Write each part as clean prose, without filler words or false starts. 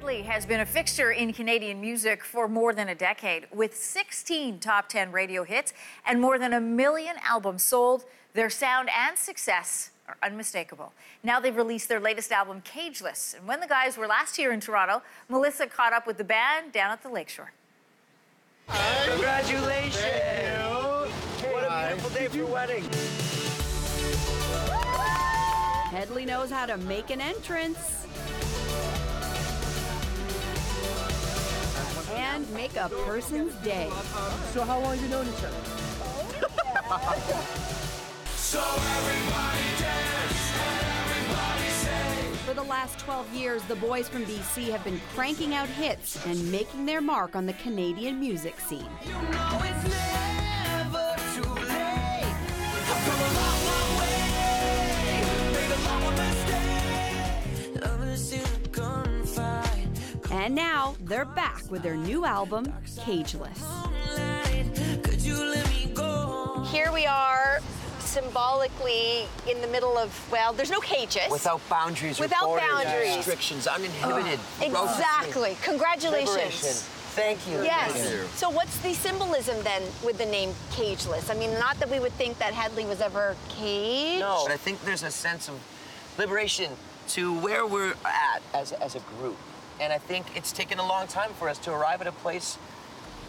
Hedley has been a fixture in Canadian music for more than a decade. With 16 top 10 radio hits and more than 1 million albums sold, their sound and success are unmistakable. Now they've released their latest album, Cageless. And when the guys were last here in Toronto, Melissa caught up with the band down at the lakeshore. Congratulations! What a beautiful day for wedding. Hedley knows how to make an entrance and make a person's day. So how long have you known each other? So everybody dance and everybody sing. For the last 12 years, the boys from BC have been cranking out hits and making their mark on the Canadian music scene. You know it's never too late. I've come a long, long way. Made a lot of mistakes. Never seen a gunfight. And now they're back with their new album, Cageless. Could you let me go? Here we are, symbolically in the middle of, well, there's no cages. Without boundaries or Without borders, boundaries. restrictions, uninhibited. Exactly. Congratulations. Liberation. Thank you. Yes. Thank you. So what's the symbolism then with the name Cageless? I mean, not that we would think that Hedley was ever caged. No, but I think there's a sense of liberation to where we're at as a group. And I think it's taken a long time for us to arrive at a place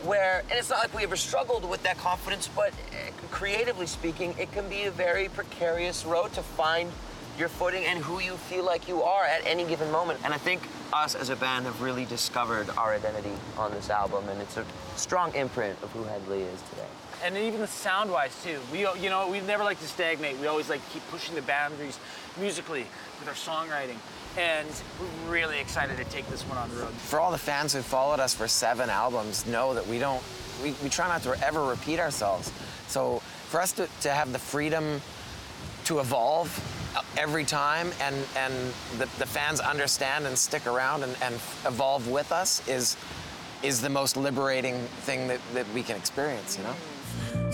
where, and it's not like we ever struggled with that confidence, but creatively speaking, it can be a very precarious road to find your footing and who you feel like you are at any given moment. And I think us as a band have really discovered our identity on this album, and it's a strong imprint of who Hedley is today. And even the sound-wise, too. We never like to stagnate. We always like to keep pushing the boundaries musically with our songwriting. And we're really excited to take this one on the road. For all the fans who followed us for 7 albums, know that we try not to ever repeat ourselves. So for us to have the freedom to evolve every time and the fans understand and stick around and evolve with us is the most liberating thing that we can experience, you know?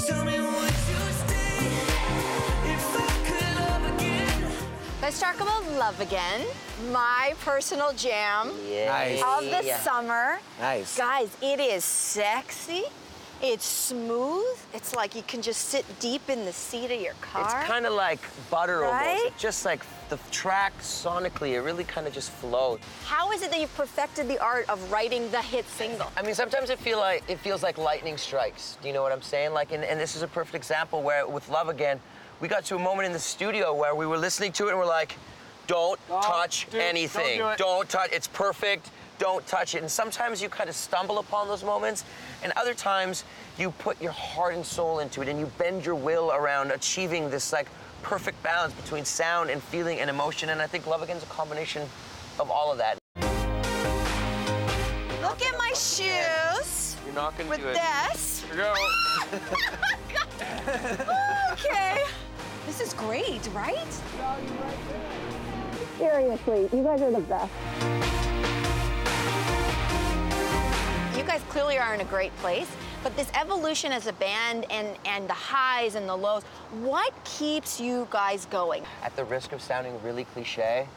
Tell me, would you stay if I could love again? Let's talk about Love Again, my personal jam Nice. of the summer. Nice. Guys, it is sexy. It's smooth. It's like you can just sit deep in the seat of your car. It's kind of like butter Right? almost. It's just like the track sonically, it really kind of just flows. How is it that you've perfected the art of writing the hit single? I mean, sometimes it feels like lightning strikes. Do you know what I'm saying? Like, and this is a perfect example where with Love Again, we got to a moment in the studio where we were listening to it and we're like, don't touch anything. Don't touch, it's perfect. Don't touch it. And sometimes you kind of stumble upon those moments, and other times you put your heart and soul into it and you bend your will around achieving this like perfect balance between sound and feeling and emotion. And I think Love Again is a combination of all of that. Look at my shoes. You're not gonna with do it. this. Go. Okay. This is great, right? Seriously, you guys are the best. You guys clearly are in a great place, but this evolution as a band and the highs and the lows, what keeps you guys going? At the risk of sounding really cliche,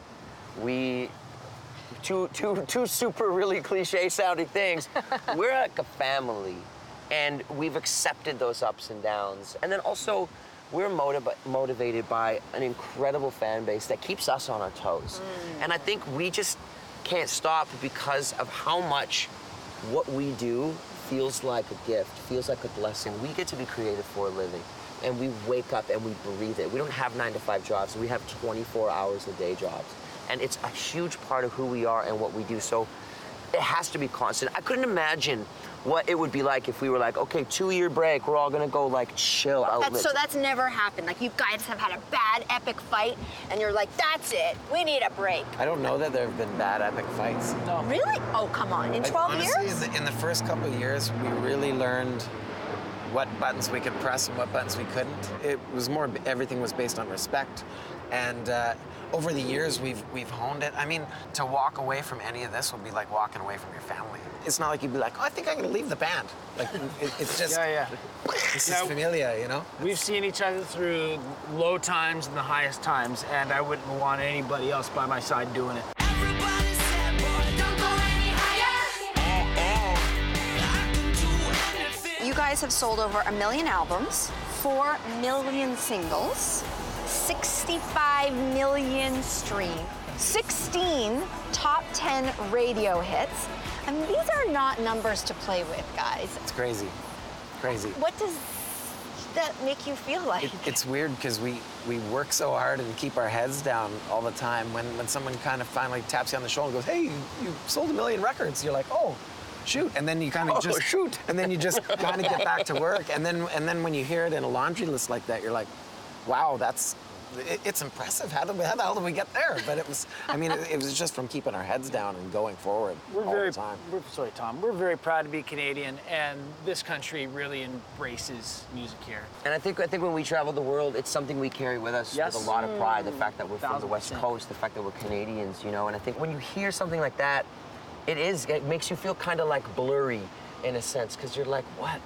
two super really cliche sounding things, we're like a family, and we've accepted those ups and downs. And then also, we're motivated by an incredible fan base that keeps us on our toes. And I think we just can't stop because of how much what we do feels like a gift, feels like a blessing. We get to be creative for a living, and we wake up and we breathe it. We don't have 9-to-5 jobs. We have 24 hours a day jobs. And it's a huge part of who we are and what we do. So it has to be constant. I couldn't imagine what it would be like if we were like, okay, 2-year break, we're all gonna go like chill out. So that's never happened. Like you guys have had a bad epic fight and you're like, that's it, we need a break. I don't know that there have been bad epic fights. No. Really? Oh, come on, in 12 honestly, years? in the first couple of years, we really learned what buttons we could press and what buttons we couldn't. It was more, everything was based on respect. And over the years, we've honed it. I mean, to walk away from any of this would be like walking away from your family. It's not like you'd be like, oh, I think I'm gonna leave the band. Like, it's just, it's just familia, you know? We've seen each other through low times and the highest times, and I wouldn't want anybody else by my side doing it. Everybody said, boy, don't go anywhere. guys have sold over 1 million albums, 4 million singles, 65 million streams, 16 top 10 radio hits. I mean, these are not numbers to play with, guys. It's crazy, crazy. What does that make you feel like? It's weird because we work so hard and keep our heads down all the time. When someone kind of finally taps you on the shoulder and goes, hey, you sold 1 million records, you're like, oh, shoot. And then you kind of shoot. And then you just kind of get back to work. And then when you hear it in a laundry list like that, you're like, wow, it's impressive. How the hell did we get there? But it was, I mean, it was just from keeping our heads down and going forward all the time. Sorry, Tom. We're very proud to be Canadian, and this country really embraces music here. And I think when we travel the world, it's something we carry with us with a lot of pride. The fact that we're from the West 1000%. Coast, the fact that we're Canadians, you know. And I think when you hear something like that, it makes you feel kind of like blurry in a sense, because you're like, what?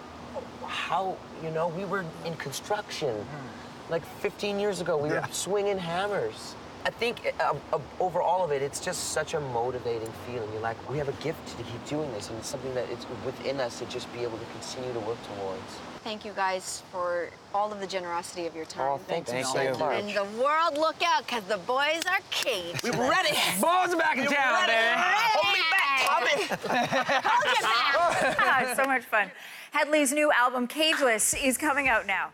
How? You know, we were in construction. Like 15 years ago, we were swinging hammers. I think over all of it, it's just such a motivating feeling. You're like, we have a gift to keep doing this, and it's something that it's within us to just be able to continue to work towards. Thank you guys for all of the generosity of your time. Oh, thank you so you. much. And the world, look out, because the boys are caged. We're ready. Balls are back in town, baby. Hold me back, Tommy. Hold your back. So much fun. Hedley's new album, Cageless, is coming out now.